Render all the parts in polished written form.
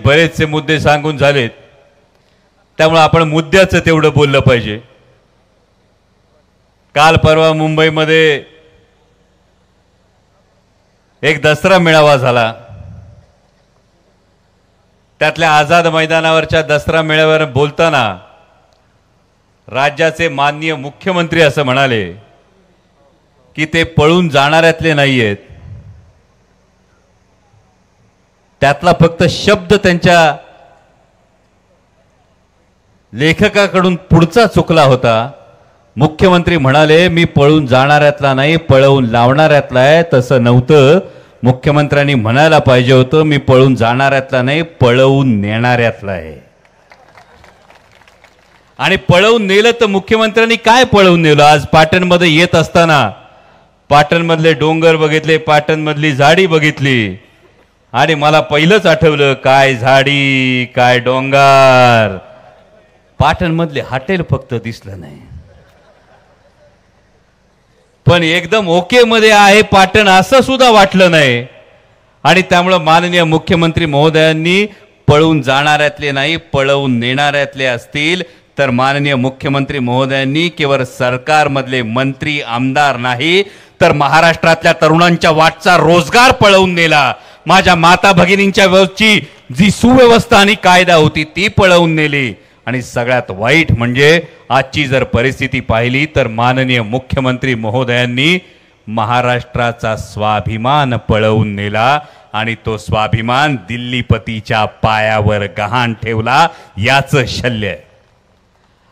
बरेचसे मुद्दे सांगून झालेत, त्यामुळे आपण मुद्द्याचं तेवढं बोललं पाहिजे. काल परवा मुंबईमध्ये एक दसरा मेळावा झाला. त्यातल्या आझाद मैदानावरच्या दसरा मेळाव्यावर बोलताना राज्याचे माननीय मुख्यमंत्री असं म्हणाले की ते पळून जाणाऱ्यातले नाहीयेत. त्यातला फक्त शब्द त्यांच्या लेखकाकडून पुढचा चुकला होता. मुख्यमंत्री म्हणाले मी पळून जाणाऱ्यातला नाही, पळवून लावणाऱ्यातला आहे. तसं नव्हतं. मुख्यमंत्र्यांनी म्हणायला पाहिजे होतं मी पळून जाणाऱ्यातला नाही, पळवून नेणाऱ्यातला आहे. आणि पळवून नेलं तर मुख्यमंत्र्यांनी काय पळवून नेलं? आज पाटणमध्ये येत असताना पाटणमधले डोंगर बघितले, पाटणमधली झाडी बघितली आणि मला पहिलंच आठवलं काय झाडी काय डोंगर. पाटणमधले हॉटेल फक्त दिसलं नाही, पण एकदम ओके मध्ये आहे पाटण असं सुद्धा वाटलं नाही. आणि त्यामुळे माननीय मुख्यमंत्री महोदयांनी पळून जाणाऱ्यातले नाही, पळवून नेणाऱ्यातले असतील तर माननीय मुख्यमंत्री महोदयांनी केवळ सरकारमधले मंत्री आमदार नाही तर महाराष्ट्रातल्या तरुणांच्या वाटचा रोजगार पळवून नेला. माझ्या माता भगिनींच्या वरची जी सुव्यवस्था आणि कायदा होती ती पळवून नेली. आणि सगळ्यात वाईट म्हणजे आजची जर परिस्थिती पाहिली तर माननीय मुख्यमंत्री महोदयांनी महाराष्ट्राचा स्वाभिमान पळवून नेला आणि तो स्वाभिमान दिल्लीपतीच्या पायावर गहाण ठेवला. याचं शल्य आहे.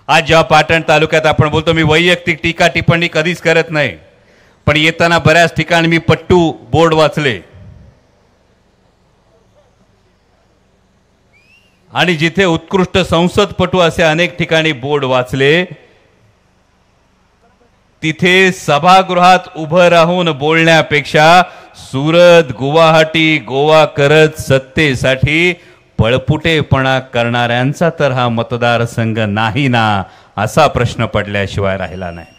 आज जेव्हा पाटण तालुक्यात आपण बोलतो, मी वैयक्तिक टीका टिप्पणी कधीच करत नाही, पण येताना बऱ्याच ठिकाणी मी पट्टू बोर्ड वाचले आणि जिथे उत्कृष्ट संसदपटू असे अनेक ठिकाणी बोर्ड वाचले, तिथे सभागृहात उभं राहून बोलण्यापेक्षा सुरत गुवाहाटी गोवा करत सत्तेसाठी पळपुटेपणा करणाऱ्यांचा तर हा मतदारसंघ नाही ना, असा प्रश्न पडल्याशिवाय राहिला नाही.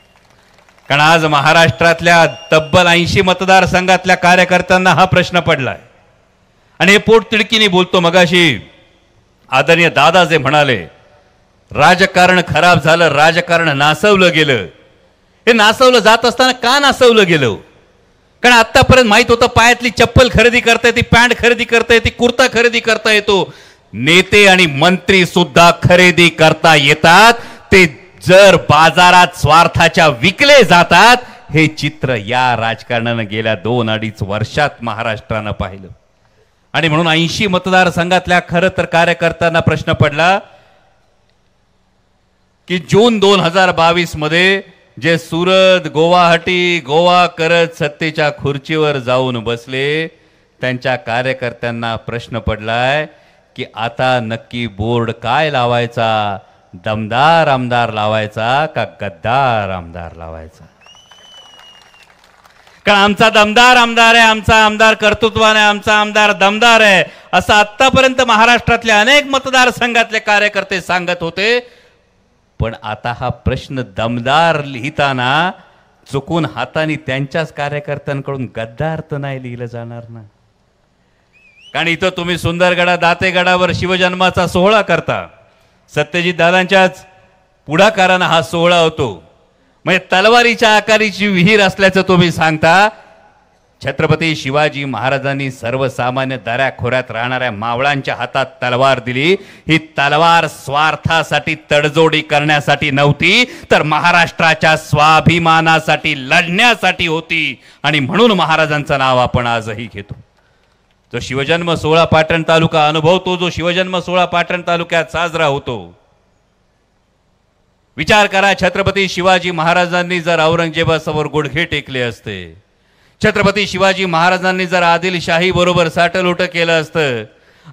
कारण आज महाराष्ट्रातल्या तब्बल 80 मतदारसंघातल्या कार्यकर्त्यांना हा प्रश्न पडलाय. आणि हे पोटतिडकीने बोलतो. मगाशी आदरणीय दादा जे म्हणाले राजकारण खराब झालं, राजकारण नासवलं गेलं. हे नासवलं जात असताना का नासवलं गेलं? कारण आतापर्यंत माहित होतं पायातली चप्पल खरेदी करता येते, पॅन्ट खरेदी करता येते, कुर्ता खरेदी करता येतो. नेते आणि मंत्री सुद्धा खरेदी करता येतात. ते जर बाजारात स्वार्थाच्या विकले जातात. हे चित्र या राजकारणानं गेल्या 2-2.5 वर्षात महाराष्ट्रानं पाहिलं. आणि म्हणून 80 मतदारसंघातल्या खरं तर कार्यकर्त्यांना प्रश्न पडला की जून 2022 मध्ये जे सुरत गुवाहाटी गोवा करत सत्तेच्या खुर्चीवर जाऊन बसले त्यांच्या कार्यकर्त्यांना प्रश्न पडलाय की आता नक्की बोर्ड काय लावायचा? दमदार आमदार लावायचा का गद्दार आमदार लावायचा? कारण आमचा दमदार आमदार आहे, आमचा आमदार कर्तृत्वाने, आमचा आमदार दमदार आहे असं आतापर्यंत महाराष्ट्रातले अनेक मतदारसंघातले कार्यकर्ते सांगत होते. पण आता हा प्रश्न दमदार लिहिताना चुकून हाताने त्यांच्याच कार्यकर्त्यांकडून गद्दार तर नाही लिहिलं जाणार ना. कारण इथं तुम्ही सुंदरगडा दातेगडावर शिवजन्माचा सोहळा करता, सत्यजित दादांच्याच पुढाकारानं हा सोहळा होतो. म्हणजे तलवारीच्या आकाराची विहीर असल्याचं तुम्ही सांगता. छत्रपती शिवाजी महाराजांनी सर्वसामान्य दऱ्याखोऱ्यात राहणाऱ्या मावळांच्या हातात तलवार दिली. ही तलवार स्वार्थासाठी तडजोडी करण्यासाठी नव्हती तर महाराष्ट्राच्या स्वाभिमानासाठी लढण्यासाठी होती. आणि म्हणून महाराजांचं नाव आपण आजही घेतो. जो शिवजन्म सोहळा पाटण तालुका अनुभवतो, जो शिवजन्म सोहळा पाटण तालुक्यात साजरा होतो, विचार करा छत्रपती शिवाजी महाराजांनी जर औरंगजेबासमोर गुडघे टेकले असते, छत्रपती शिवाजी महाराजांनी जर आदिलशाही बरोबर साटलोट केलं असतं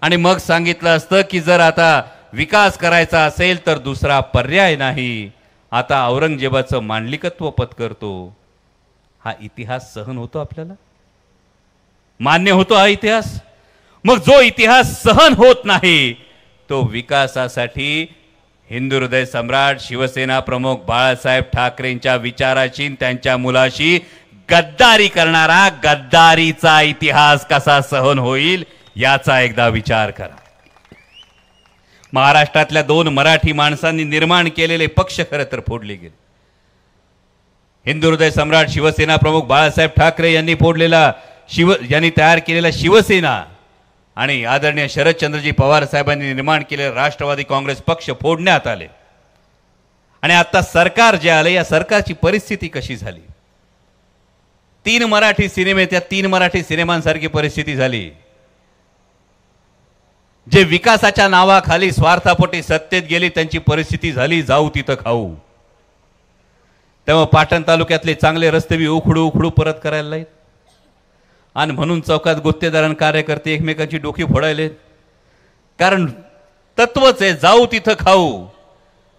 आणि मग सांगितलं असतं की जर आता विकास करायचा असेल तर दुसरा पर्याय नाही, आता औरंगजेबाचं मांडलिकत्व पत्करतो, हा इतिहास सहन होतो? आपल्याला मान्य होतो हा इतिहास? मग जो इतिहास सहन होत नाही तो विकासासाठी हिंदू हृदय सम्राट शिवसेना प्रमुख बाळासाहेब ठाकरेंच्या विचाराची, त्यांच्या मुलाशी गद्दारी करणारा गद्दारीचा इतिहास कसा सहन होईल याचा एकदा विचार करा. महाराष्ट्रातल्या 2 मराठी माणसांनी निर्माण केलेले पक्ष खरं तर फोडले गेले. हिंदू हृदय सम्राट शिवसेना प्रमुख बाळासाहेब ठाकरे यांनी फोडलेला यांनी तयार केलेला शिवसेना आणि आदरणीय शरदचंद्रजी पवार साहेबांनी निर्माण केलेला राष्ट्रवादी काँग्रेस पक्ष फोडण्यात आले. आणि आता सरकार जे आले, या सरकारची परिस्थिती कशी झाली? 3 मराठी सिनेमे, त्या 3 मराठी सिनेमांसारखी परिस्थिती झाली. जे विकासाच्या नावाखाली स्वार्थापोटी सत्तेत गेली, त्यांची परिस्थिती झाली जाऊ तिथं खाऊ. तेव्हा पाटण तालुक्यातले चांगले रस्ते बी उखडू उखडू परत करायला लागले आणि म्हणून चौकात गुत्तेदार कार्यकर्ते एकमेकांची डोकी फोडायले. कारण तत्वच आहे जाऊ तिथं खाऊ.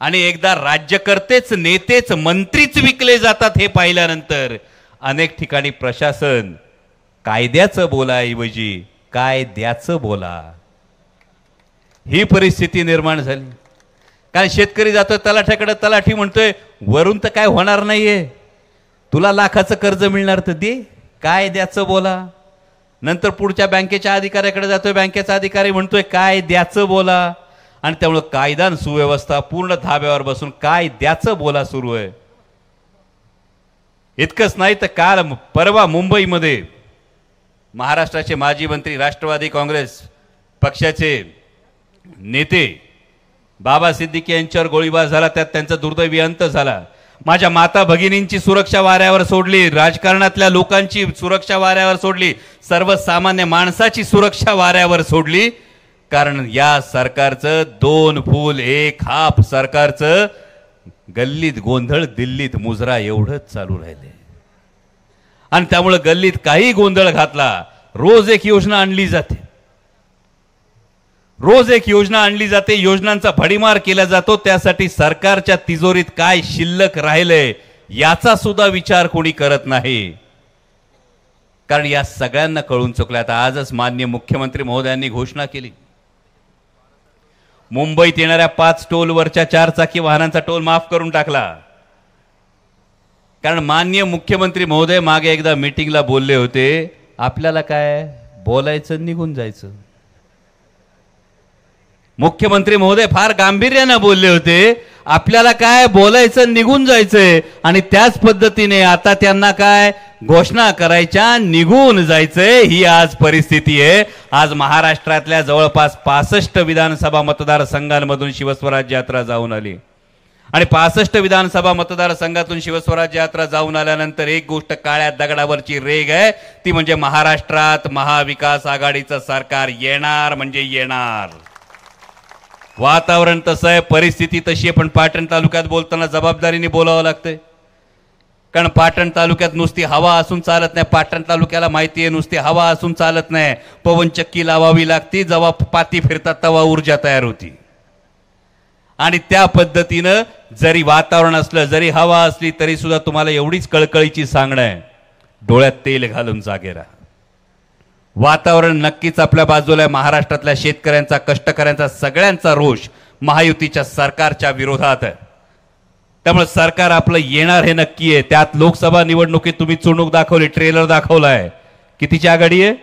आणि एकदा राज्यकर्तेच, नेतेच, मंत्रीच विकले जातात हे पाहिल्यानंतर अनेक ठिकाणी प्रशासन कायद्याचं बोलाऐवजी कायद्याचं बोला, ही परिस्थिती निर्माण झाली. कारण शेतकरी जातोय तलाठ्याकडे, तलाठी म्हणतोय वरून तर काय होणार नाहीये, तुला लाखाचं कर्ज मिळणार तर दे, काय द्याचं बोला. नंतर पुढच्या बँकेच्या अधिकाऱ्याकडे जातोय, बँकेचा अधिकारी म्हणतोय काय द्याचं बोला. आणि त्यामुळे कायदा आणि सुव्यवस्था पूर्ण धाब्यावर बसून काय द्याचं बोला सुरू आहे. इतकंच नाही तर काल परवा मुंबईमध्ये महाराष्ट्राचे माजी मंत्री, राष्ट्रवादी काँग्रेस पक्षाचे नेते बाबा सिद्दीकी यांच्यावर गोळीबार झाला, त्यात त्यांचा दुर्दैवी अंत झाला. माझ्या माता भगिनींची सुरक्षा वाऱ्यावर सोडली, राजकारणातल्या लोकांची सुरक्षा वाऱ्यावर सोडली, सर्वसामान्य माणसाची सुरक्षा वाऱ्यावर सोडली. कारण या सरकारचं 2 फूल 1 हाप सरकारचं गल्लीत गोंधळ, दिल्लीत मुजरा एवढंच चालू राहिले. आणि त्यामुळे गल्लीत काही गोंधळ घातला, रोज एक योजना आणली जाते, रोज एक योजना आणली जाते, योजनांचा भडीमार केला जातो. त्यासाठी सरकारच्या तिजोरीत काय शिल्लक राहिलंय याचा सुद्धा विचार कोणी करत नाही. कारण या सगळ्यांना कळून चुकलं. आता आजच माननीय मुख्यमंत्री महोदयांनी घोषणा केली, मुंबईत येणाऱ्या 5 टोलवरच्या 4 चाकी वाहनांचा टोल माफ करून टाकला. कारण माननीय मुख्यमंत्री महोदय मागे एकदा मीटिंगला बोलले होते, आपल्याला काय बोलायचं निघून जायचं. मुख्यमंत्री महोदय फार गांभीर्याने बोलले होते, आपल्याला काय बोलायचं निघून जायचंय. आणि त्याच पद्धतीने आता त्यांना काय घोषणा करायच्या निघून जायचंय, ही आज परिस्थिती आहे. आज महाराष्ट्रातल्या जवळपास 65 विधानसभा मतदारसंघांमधून शिवस्वराज्य यात्रा जाऊन आली. आणि 65 विधानसभा मतदारसंघातून शिवस्वराज्य यात्रा जाऊन आल्यानंतर एक गोष्ट काळ्या दगडावरची रेग आहे, ती म्हणजे महाराष्ट्रात महाविकास आघाडीचं सरकार येणार म्हणजे येणार. वातावरण तसं आहे, परिस्थिती तशी आहे. पण पाटण तालुक्यात बोलताना जबाबदारीने बोलावं लागतंय. कारण पाटण तालुक्यात नुसती हवा असून चालत नाही. पाटण तालुक्याला माहिती आहे नुसती हवा असून चालत नाही, पवनचक्की लावावी लागती, जेव्हा पाती फिरतात तेव्हा ऊर्जा तयार होती. आणि त्या पद्धतीनं जरी वातावरण असलं, जरी हवा असली, तरी सुद्धा तुम्हाला एवढीच कळकळीची सांगणं आहे, डोळ्यात तेल घालून जागे राहा. वातावरण नक्कीच आपल्या बाजूला आहे. महाराष्ट्रातल्या शेतकऱ्यांचा, कष्टकऱ्यांचा, सगळ्यांचा रोष महायुतीच्या सरकारच्या विरोधात आहे. त्यामुळे सरकार आपलं येणार हे नक्की आहे. त्यात लोकसभा निवडणुकीत तुम्ही चुणूक दाखवली, ट्रेलर दाखवलाय, कितीची आघाडी आहे.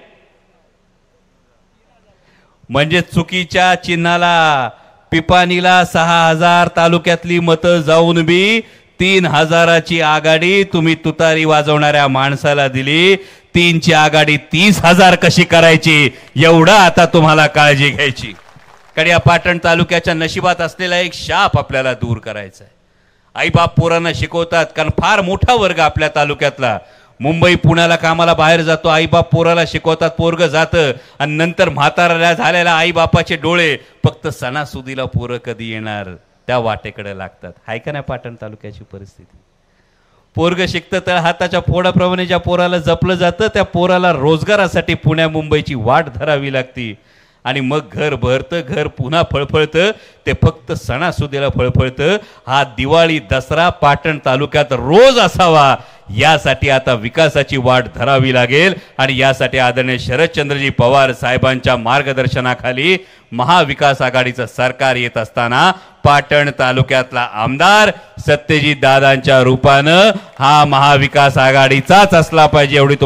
म्हणजे चुकीच्या चिन्हाला पिपाणीला 6000 तालुक्यातली मतं जाऊन बी 3000ची आघाडी तुम्ही तुतारी वाजवणाऱ्या माणसाला दिली. 3ची आघाडी 30,000 कशी करायची, एवढा आता तुम्हाला काळजी घ्यायची. कारण या पाटण तालुक्याच्या नशिबात असलेला एक शाप आपल्याला दूर करायचा आहे. आईबाप पोरांना शिकवतात, कारण फार मोठा वर्ग आपल्या तालुक्यातला मुंबई पुण्याला कामाला बाहेर जातो, आईबाप पोराला शिकवतात, पोरग जातं आणि नंतर म्हातारा झालेला आईबापाचे डोळे फक्त सणासुदीला पोरं कधी येणार त्या वाटेकडे लागतात. हाय का नाही पाटण तालुक्याची परिस्थिती. पोरग शिकतं तर हाताच्या फोडाप्रमाणे ज्या पोराला जपलं जातं, त्या पोराला रोजगारासाठी पुण्या मुंबईची वाट धरावी लागती. आणि मग घर भरतं, घर पुन्हा फळफळतं, ते फक्त सणासुदीला फळफळतं. हा दिवाळी दसरा पाटण तालुक्यात रोज असावा, यासाठी आता विकासाची वाट धरावी लागेल. आणि यासाठी आदरणीय शरदचंद्रजी पवार साहेबांच्या मार्गदर्शनाखाली महाविकास आघाडीचं सरकार येत असताना पाटण तालुक्यातला आमदार सत्यजित दादांच्या रूपानं हा महाविकास आघाडीचाच असला पाहिजे, एवढी